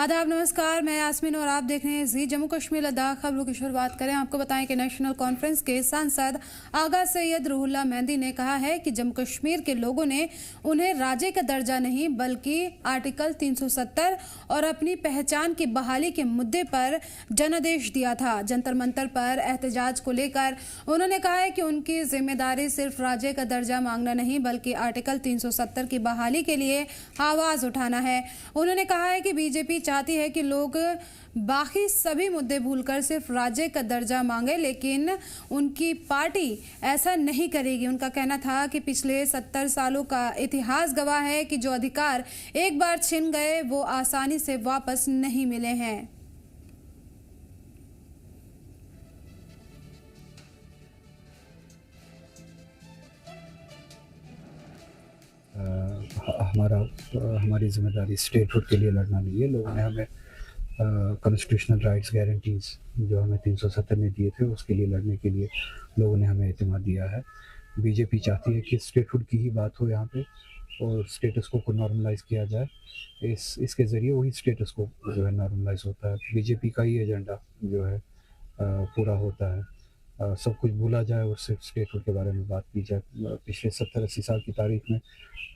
आदाब, नमस्कार। मैं यास्मीन और आप देख रहे हैं जी जम्मू कश्मीर लद्दाख खबरों की शुरुआत करें। आपको बताएं कि नेशनल कॉन्फ्रेंस के सांसद आगा सैयद रूहुल्लाह मेहंदी ने कहा है कि जम्मू कश्मीर के लोगों ने उन्हें राज्य का दर्जा नहीं बल्कि आर्टिकल 370 और अपनी पहचान की बहाली के मुद्दे पर जनादेश दिया था। जंतर मंतर पर एहतजाज को लेकर उन्होंने कहा है कि उनकी जिम्मेदारी सिर्फ राज्य का दर्जा मांगना नहीं बल्कि आर्टिकल 370 की बहाली के लिए आवाज उठाना है। उन्होंने कहा है कि बीजेपी चाहती है कि लोग बाकी सभी मुद्दे भूलकर सिर्फ राज्य का दर्जा मांगे, लेकिन उनकी पार्टी ऐसा नहीं करेगी। उनका कहना था कि पिछले 70 सालों का इतिहास गवाह है कि जो अधिकार एक बार छिन गए वो आसानी से वापस नहीं मिले हैं। हमारी जिम्मेदारी स्टेटहुड के लिए लड़ना नहीं है। लोगों ने हमें कॉन्स्टिट्यूशनल राइट्स गारंटीज जो हमें 370 में दिए थे उसके लिए लड़ने के लिए लोगों ने हमें एतमाद दिया है। बीजेपी चाहती है कि स्टेटहुड की ही बात हो यहाँ पे और स्टेटस को नॉर्मलाइज किया जाए। इसके ज़रिए वही स्टेटस को जो है नॉर्मलाइज होता है। बीजेपी का ही एजेंडा जो है पूरा होता है। सब कुछ भूला जाए और सिर्फ स्टेटहुड के बारे में बात की जाए। पिछले 70-80 साल की तारीख में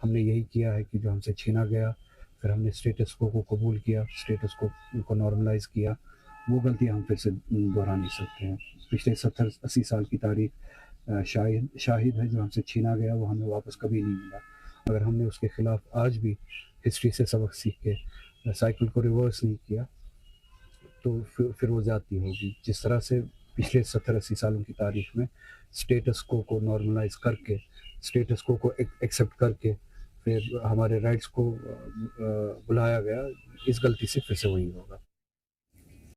हमने यही किया है कि जो हमसे छीना गया फिर हमने स्टेटस को कबूल किया, स्टेटस को नॉर्मलाइज किया। वो गलती हम फिर से दोहरा नहीं सकते हैं। पिछले 70-80 साल की तारीख शाहिद है। जो हमसे छीना गया वो हमें वापस कभी नहीं मिला। अगर हमने उसके खिलाफ आज भी हिस्ट्री से सबक सीख के साइकिल को रिवर्स नहीं किया तो फिर वो ज़्यादती होगी। जिस तरह से पिछले 70-80 सालों की तारीख में स्टेटस को नॉर्मलाइज करके स्टेटस को एक्सेप्ट करके फिर हमारे राइट्स को बुलाया गया, इस गलती से फिर से वही होगा।